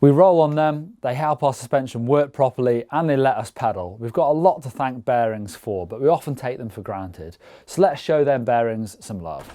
We roll on them, they help our suspension work properly and they let us pedal. We've got a lot to thank bearings for, but we often take them for granted. So let's show them bearings some love.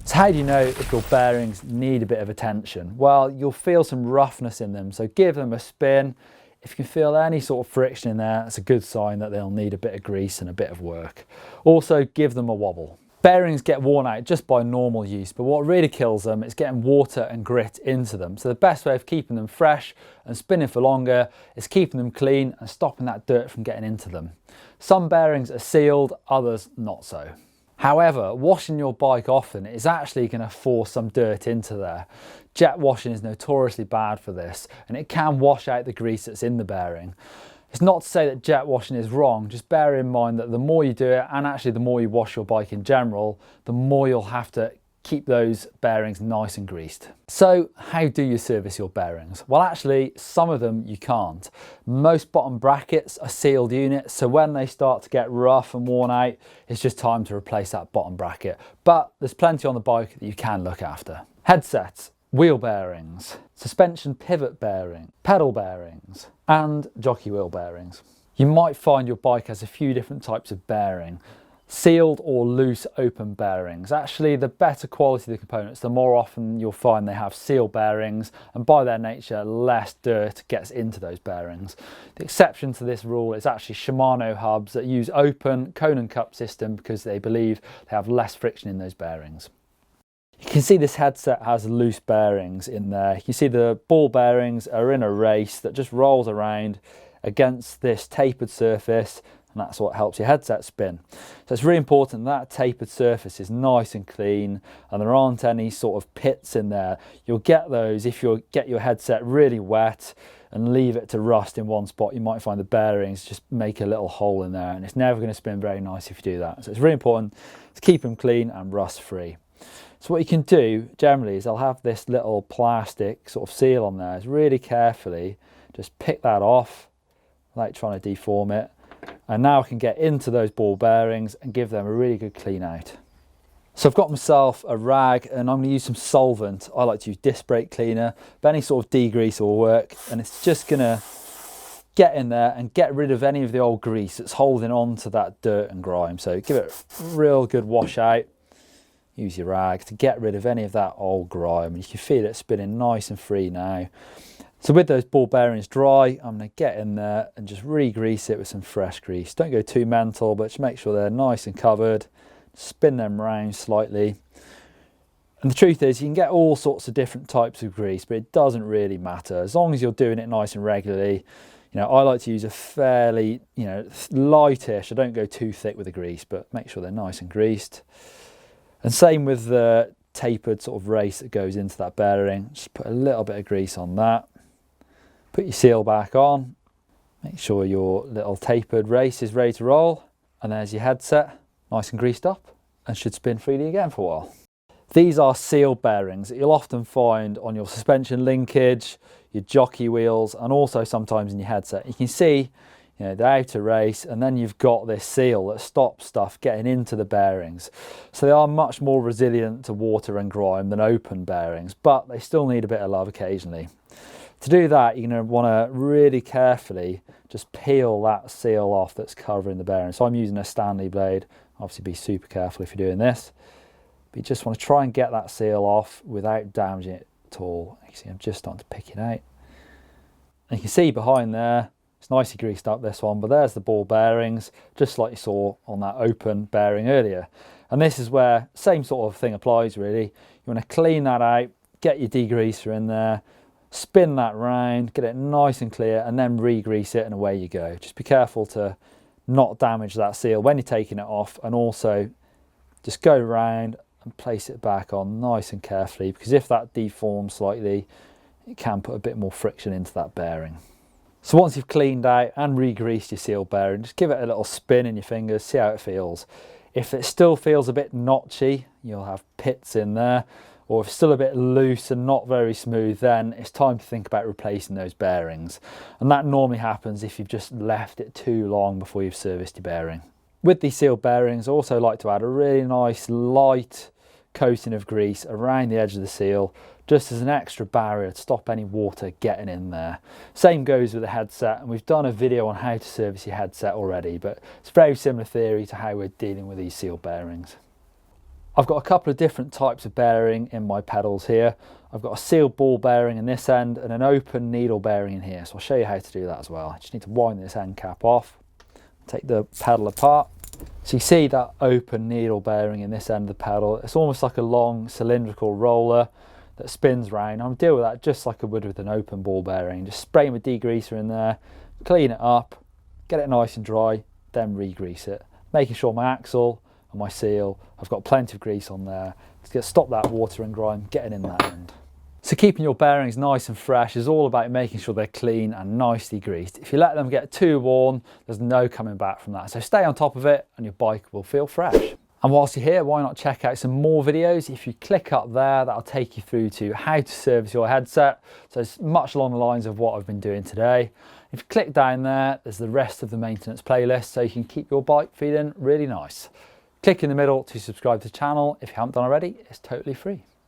So how do you know if your bearings need a bit of attention? Well, you'll feel some roughness in them, so give them a spin. If you can feel any sort of friction in there, it's a good sign that they'll need a bit of grease and a bit of work. Also, give them a wobble. Bearings get worn out just by normal use, but what really kills them is getting water and grit into them. So the best way of keeping them fresh and spinning for longer is keeping them clean and stopping that dirt from getting into them. Some bearings are sealed, others not so. However, washing your bike often is actually going to force some dirt into there. Jet washing is notoriously bad for this, and it can wash out the grease that's in the bearing. It's not to say that jet washing is wrong, just bear in mind that the more you do it, and actually the more you wash your bike in general, the more you'll have to keep those bearings nice and greased. So how do you service your bearings? Well, actually some of them you can't. Most bottom brackets are sealed units, so when they start to get rough and worn out, it's just time to replace that bottom bracket. But there's plenty on the bike that you can look after. Headsets, wheel bearings, suspension pivot bearing, pedal bearings, and jockey wheel bearings. You might find your bike has a few different types of bearing. Sealed or loose open bearings. Actually, the better quality the components, the more often you'll find they have sealed bearings, and by their nature, less dirt gets into those bearings. The exception to this rule is actually Shimano hubs that use open cone and cup system because they believe they have less friction in those bearings. You can see this headset has loose bearings in there. You can see the ball bearings are in a race that just rolls around against this tapered surface, and that's what helps your headset spin. So it's really important that tapered surface is nice and clean and there aren't any sort of pits in there. You'll get those if you get your headset really wet and leave it to rust in one spot. You might find the bearings just make a little hole in there, and it's never going to spin very nice if you do that. So it's really important to keep them clean and rust free. So what you can do generally is I'll have this little plastic sort of seal on there. Just really carefully just pick that off without trying to deform it. And now I can get into those ball bearings and give them a really good clean out. So I've got myself a rag and I'm going to use some solvent. I like to use disc brake cleaner, but any sort of degrease will work. And it's just going to get in there and get rid of any of the old grease that's holding on to that dirt and grime. So give it a real good wash out. Use your rag to get rid of any of that old grime. You can feel it spinning nice and free now. So with those ball bearings dry, I'm going to get in there and just re-grease it with some fresh grease. Don't go too mental, but just make sure they're nice and covered. Spin them round slightly. And the truth is, you can get all sorts of different types of grease, but it doesn't really matter. As long as you're doing it nice and regularly. You know, I like to use a fairly, lightish. I don't go too thick with the grease, but make sure they're nice and greased. And same with the tapered sort of race that goes into that bearing. Just put a little bit of grease on that. Put your seal back on. Make sure your little tapered race is ready to roll. And there's your headset, nice and greased up, and should spin freely again for a while. These are sealed bearings that you'll often find on your suspension linkage, your jockey wheels, and also sometimes in your headset. You can see, the outer race, and then you've got this seal that stops stuff getting into the bearings. So they are much more resilient to water and grime than open bearings, but they still need a bit of love occasionally. To do that, you're going to want to really carefully just peel that seal off that's covering the bearing. So I'm using a Stanley blade. Obviously be super careful if you're doing this. But you just want to try and get that seal off without damaging it at all. You can see I'm just starting to pick it out. And you can see behind there, it's nicely greased up, this one, but there's the ball bearings, just like you saw on that open bearing earlier. And this is where same sort of thing applies really. You want to clean that out, get your degreaser in there, spin that round, get it nice and clear, and then re-grease it, and away you go. Just be careful to not damage that seal when you're taking it off, and also just go around and place it back on nice and carefully, because if that deforms slightly, it can put a bit more friction into that bearing. So once you've cleaned out and re-greased your seal bearing, just give it a little spin in your fingers, see how it feels. If it still feels a bit notchy, you'll have pits in there, or if it's still a bit loose and not very smooth, then it's time to think about replacing those bearings. And that normally happens if you've just left it too long before you've serviced your bearing. With these sealed bearings, I also like to add a really nice light coating of grease around the edge of the seal, just as an extra barrier to stop any water getting in there. Same goes with the headset, and we've done a video on how to service your headset already, but it's a very similar theory to how we're dealing with these seal bearings. I've got a couple of different types of bearing in my pedals here. I've got a sealed ball bearing in this end and an open needle bearing in here, so I'll show you how to do that as well. I just need to wind this end cap off, take the pedal apart. So you see that open needle bearing in this end of the pedal. It's almost like a long cylindrical roller that spins round. I'll deal with that just like I would with an open ball bearing. Just spray my degreaser in there, clean it up, get it nice and dry, then re-grease it. Making sure my axle and my seal, I've got plenty of grease on there to stop that water and grime getting in that end. So keeping your bearings nice and fresh is all about making sure they're clean and nicely greased. If you let them get too worn, there's no coming back from that. So stay on top of it and your bike will feel fresh. And whilst you're here, why not check out some more videos? If you click up there, that'll take you through to how to service your headset. So it's much along the lines of what I've been doing today. If you click down there, there's the rest of the maintenance playlist so you can keep your bike feeling really nice. Click in the middle to subscribe to the channel. If you haven't done already, it's totally free.